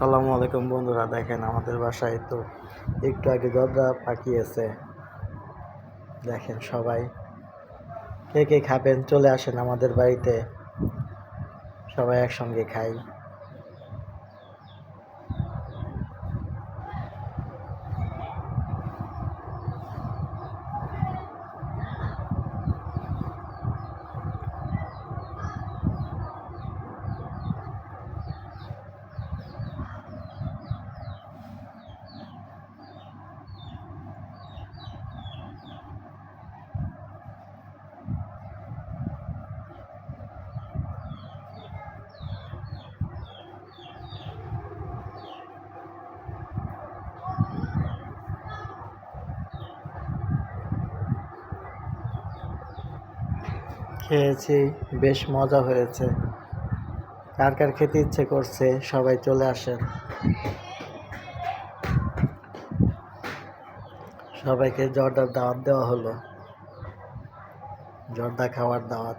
আসসালামু আলাইকুম বন্ধুরা, দেখেন আমাদের বাসায় তো একটু আগে জর্দা পাকিয়েছে। দেখেন সবাই কে কে খাবেন চলে আসেন আমাদের বাড়িতে, সবাই একসঙ্গে খাই। খেয়েছি, বেশ মজা হয়েছে। কার কার খেতে ইচ্ছে করছে সবাই চলে আসেন। সবাইকে জর্দার দাওয়াত দেওয়া হলো, জর্দা খাওয়ার দাওয়াত।